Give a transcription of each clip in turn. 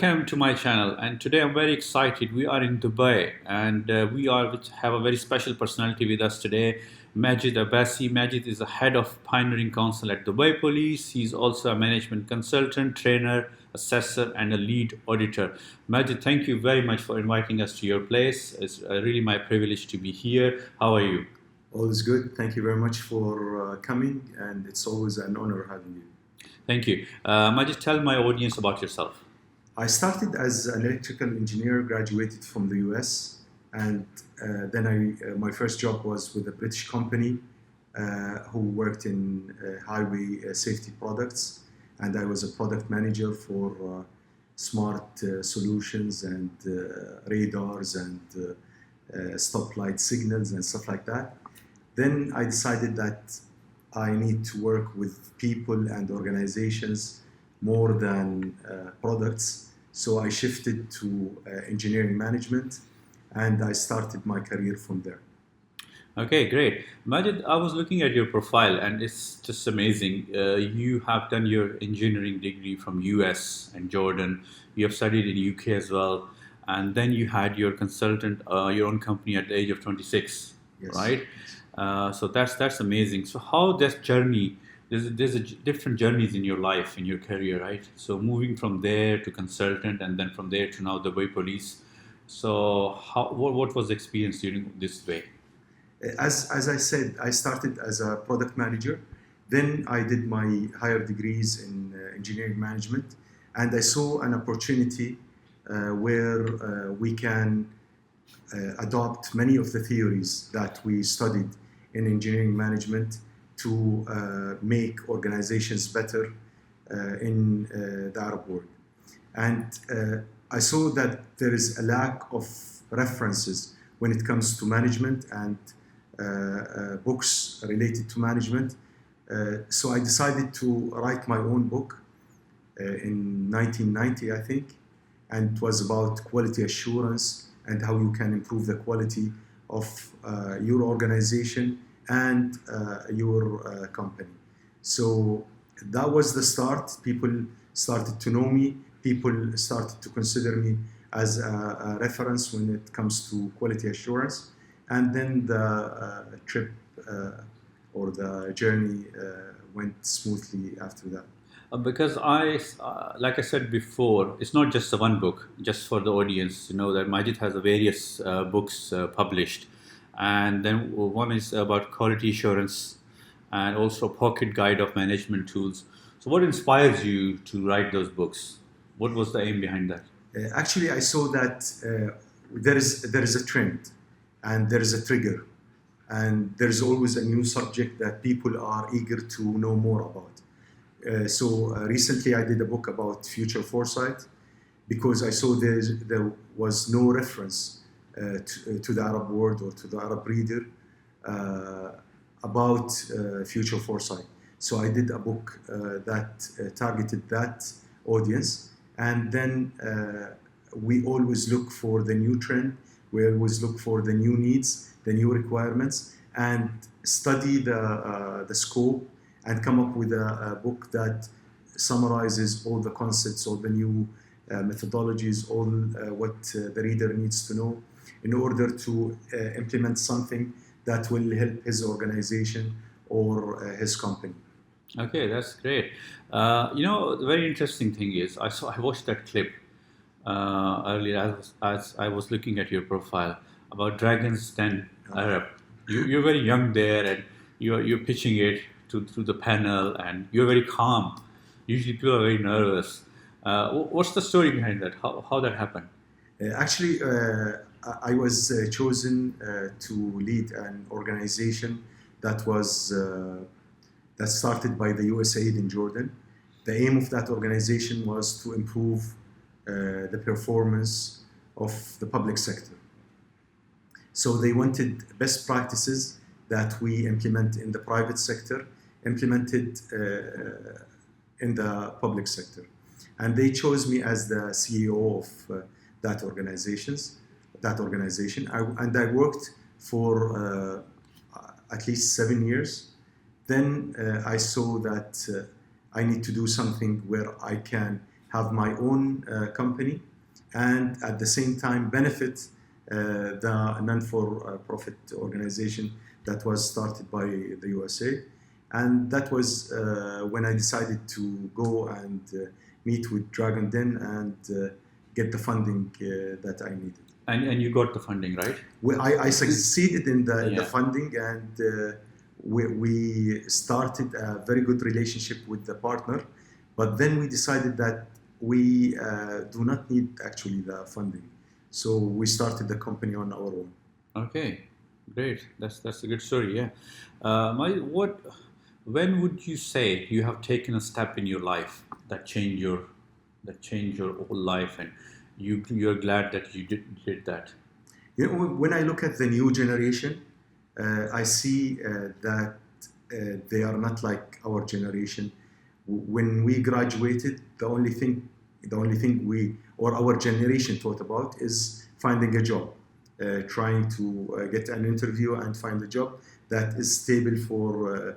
Welcome to my channel, and today I'm very excited. We are in Dubai, and have a very special personality with us today, Majd Abbassi. Majd is the head of Pioneering Council at Dubai Police. He's also a management consultant, trainer, assessor, and a lead auditor. Majd, thank you very much for inviting us to your place. It's really my privilege to be here. How are you? All is good. Thank you very much for coming, and it's always an honor having you. Thank you. Majd, tell my audience about yourself. I started as an electrical engineer, graduated from the US, and my first job was with a British company who worked in highway safety products, and I was a product manager for smart solutions and radars and stoplight signals and stuff like that. Then I decided that I need to work with people and organizations more than products. So I shifted to engineering management, and I started my career from there. Okay, great. Majd, I was looking at your profile and it's just amazing. You have done your engineering degree from US and Jordan. You have studied in UK as well. And then you had your consultant, your own company at the age of 26, Yes. right? So that's amazing. So how that journey, there's different journeys in your life, in your career, right? So moving from there to consultant and then from there to now the Dubai Police. So what was the experience during this way? As I said, I started as a product manager. Then I did my higher degrees in engineering management, and I saw an opportunity where we can adopt many of the theories that we studied in engineering management to make organizations better in the Arab world. And I saw that there is a lack of references when it comes to management and books related to management. So I decided to write my own book in 1990, I think, and it was about quality assurance and how you can improve the quality of your organization and your company. So that was the start. People started to know me. People started to consider me as a reference when it comes to quality assurance. And then the trip or the journey went smoothly after that. Because like I said before, it's not just the one book. Just for the audience, that Majd has various books published, and then one is about quality assurance, and also pocket guide of management tools. So, what inspires you to write those books? What was the aim behind that? Actually, I saw that there is a trend, and there is a trigger, and there is always a new subject that people are eager to know more about. So recently I did a book about future foresight because I saw there was no reference to the Arab world or to the Arab reader about future foresight. So I did a book that targeted that audience, and then we always look for the new trend, we always look for the new needs, the new requirements, and study the scope and come up with a book that summarizes all the concepts, all the new methodologies, all what the reader needs to know in order to implement something that will help his organization or his company. Okay, that's great. The very interesting thing is, I watched that clip earlier as I was looking at your profile about Dragon's Den Arab. You're very young there, and you're pitching it through the panel, and you're very calm. Usually people are very nervous. What's the story behind that? How that happened? Actually, I was chosen to lead an organization that started by the USAID in Jordan. The aim of that organization was to improve the performance of the public sector. So they wanted best practices that we implement in the private sector, implemented in the public sector. And they chose me as the CEO of that organization. And I worked for at least 7 years. Then I saw that I need to do something where I can have my own company, and at the same time benefit the non-for-profit organization that was started by the USA. And that was when I decided to go and meet with Dragon Den and get the funding that I needed. And you got the funding, right? Well, I succeeded in the Yeah. funding, and we started a very good relationship with the partner. But then we decided that we do not need actually the funding. So we started the company on our own. Okay, great. That's a good story. Yeah. When would you say you have taken a step in your life that changed your whole life, and you're glad that you did that? You know, when I look at the new generation, I see that they are not like our generation. When we graduated, the only thing we or our generation thought about is finding a job, trying to get an interview and find a job that is stable for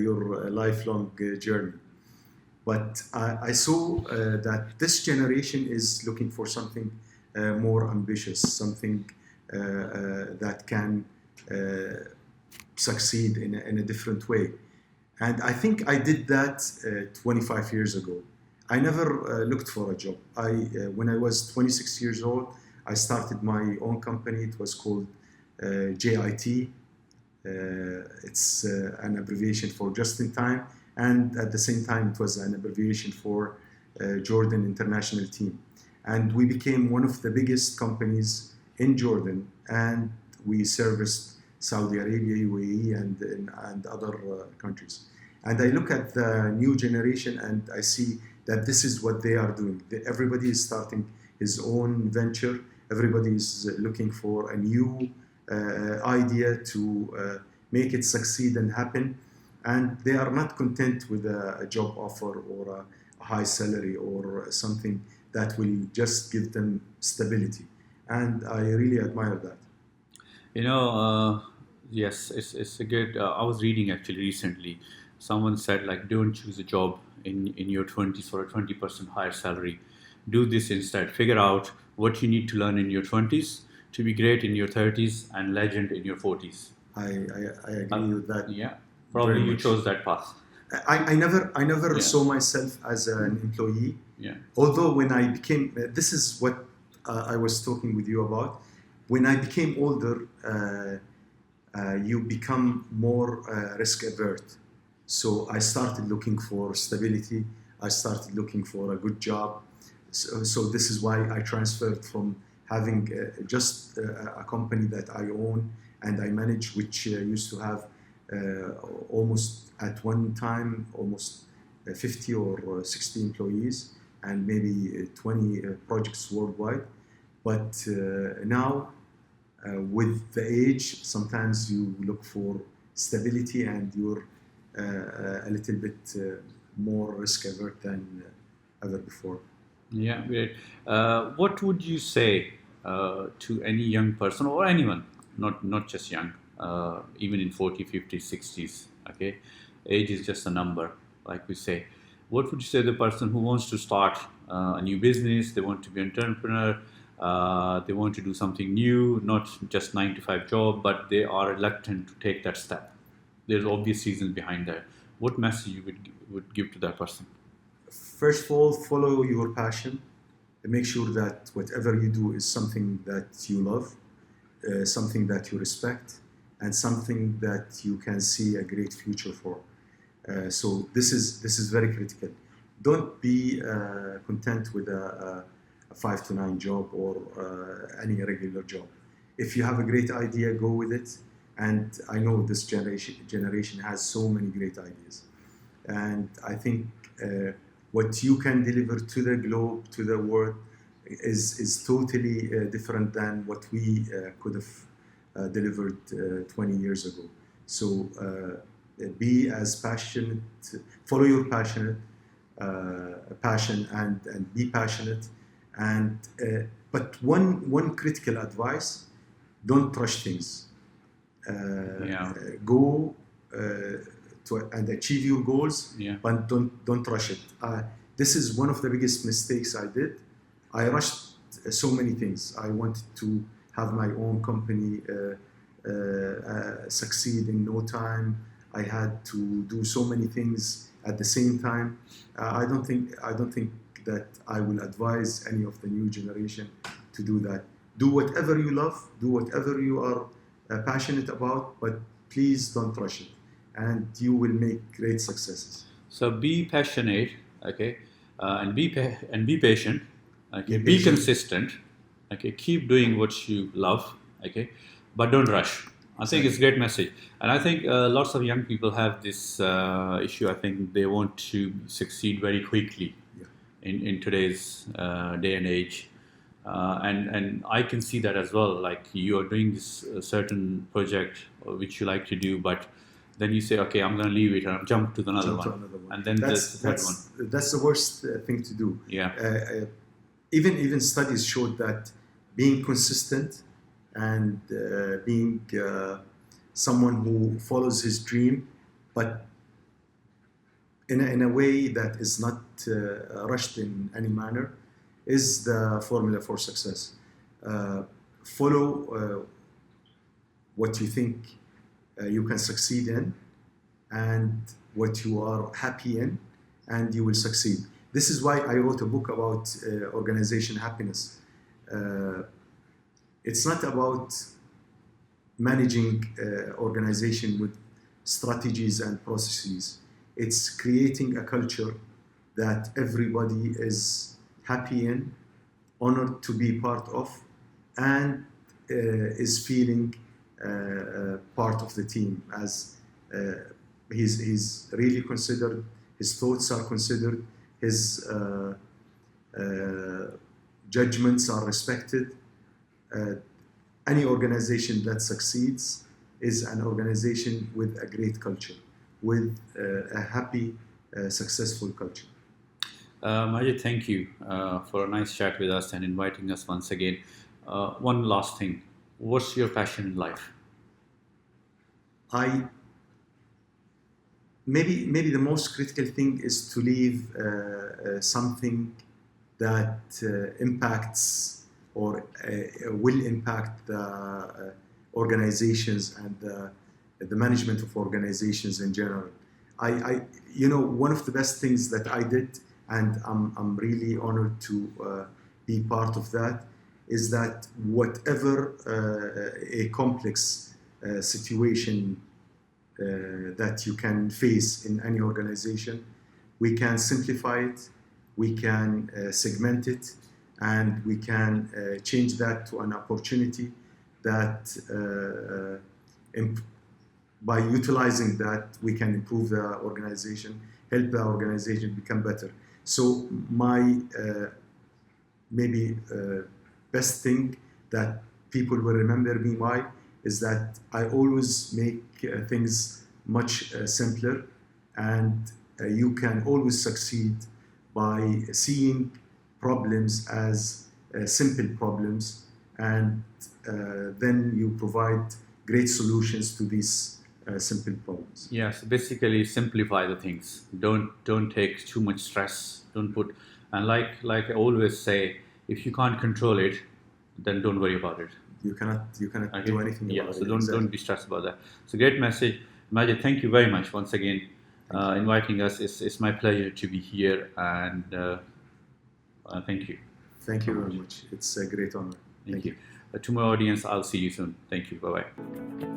your lifelong journey. But I saw that this generation is looking for something more ambitious, something that can succeed in a different way. And I think I did that 25 years ago. I never looked for a job. When I was 26 years old, I started my own company. It was called JIT. It's an abbreviation for just in time, and at the same time it was an abbreviation for Jordan International Team. And we became one of the biggest companies in Jordan, and we serviced Saudi Arabia, UAE, and other countries. And I look at the new generation and I see that this is what they are doing. Everybody is starting his own venture. Everybody is looking for a new idea to make it succeed and happen. And they are not content with a job offer or a high salary or something that will just give them stability. And I really admire that. Yes, it's a good. I was reading actually recently. Someone said like, don't choose a job in your 20s for a 20% higher salary. Do this instead. Figure out what you need to learn in your 20s to be great in your 30s and legend in your 40s. I agree with that. Yeah, probably very you much. chose that path. I never Yeah. saw myself as an employee. Yeah. Although when I became, this is what I was talking with you about. When I became older, you become more risk avert. So I started looking for stability. I started looking for a good job. So this is why I transferred from having just a company that I own and I manage, which used to have almost at one time almost 50 or 60 employees and maybe 20 projects worldwide. But now, with the age, sometimes you look for stability and you're a little bit more risk avert than ever before. Yeah, great. What would you say to any young person or anyone, not just young, even in 40, 50s, 60s, okay? Age is just a number, like we say. What would you say to the person who wants to start a new business, they want to be an entrepreneur, they want to do something new, not just 9 to 5 job, but they are reluctant to take that step? There's obvious reasons behind that. What message you would give to that person? First of all, follow your passion. Make sure that whatever you do is something that you love, something that you respect, and something that you can see a great future for. So this is very critical. Don't be content with a 5 to 9 job or any regular job. If you have a great idea, go with it. And I know this generation has so many great ideas. And I think what you can deliver to the globe, to the world, is totally different than what we could have delivered 20 years ago. So be as passionate, follow your passion and be passionate. And but one critical advice: don't rush things. Go and achieve your goals, Yeah. but don't rush it. this is one of the biggest mistakes I did. I rushed so many things. I wanted to have my own company succeed in no time. I had to do so many things at the same time. I don't think that I will advise any of the new generation to do that. Do whatever you love, do whatever you are passionate about, but please don't rush it, and you will make great successes. So be passionate, okay, and be patient, okay. Be patient. consistent, okay. Keep doing what you love, okay, but don't rush. I think it's a great message, and I think lots of young people have this issue. I think they want to succeed very quickly in today's day and age. And I can see that as well. Like you are doing this certain project which you like to do, but then you say, okay, I'm going to leave it and jump to another one. And then that's the third one. That's the worst thing to do. Yeah. Even studies showed that being consistent and being someone who follows his dream, but in a way that is not rushed in any manner, is the formula for success. Follow what you think you can succeed in and what you are happy in, and you will succeed. This is why I wrote a book about organization happiness. It's not about managing organization with strategies and processes. It's creating a culture that everybody is happy in, honored to be part of, and is feeling part of the team, as he's really considered, his thoughts are considered, his judgments are respected. Any organization that succeeds is an organization with a great culture, with a happy, successful culture. Majid, thank you for a nice chat with us and inviting us once again. One last thing. What's your passion in life? Maybe the most critical thing is to leave something that impacts or will impact the organizations and the management of organizations in general. One of the best things that I did, and I'm really honored to be part of that, is that whatever a complex situation that you can face in any organization, we can simplify it, we can segment it, and we can change that to an opportunity that by utilizing that, we can improve the organization, help the organization become better. So my best thing that people will remember me by is that I always make things much simpler, and you can always succeed by seeing problems as simple problems, and then you provide great solutions to these simple problems. Yeah, so basically simplify the things. Don't take too much stress. Don't put, and like I always say, if you can't control it, then don't worry about it. You cannot Okay. do anything about it. So don't be stressed about that. It's a great message. Majid, thank you very much once again inviting us. It's my pleasure to be here, and thank you. Thank you very much. It's a great honor. Thank you. To my audience, I'll see you soon. Thank you. Bye-bye.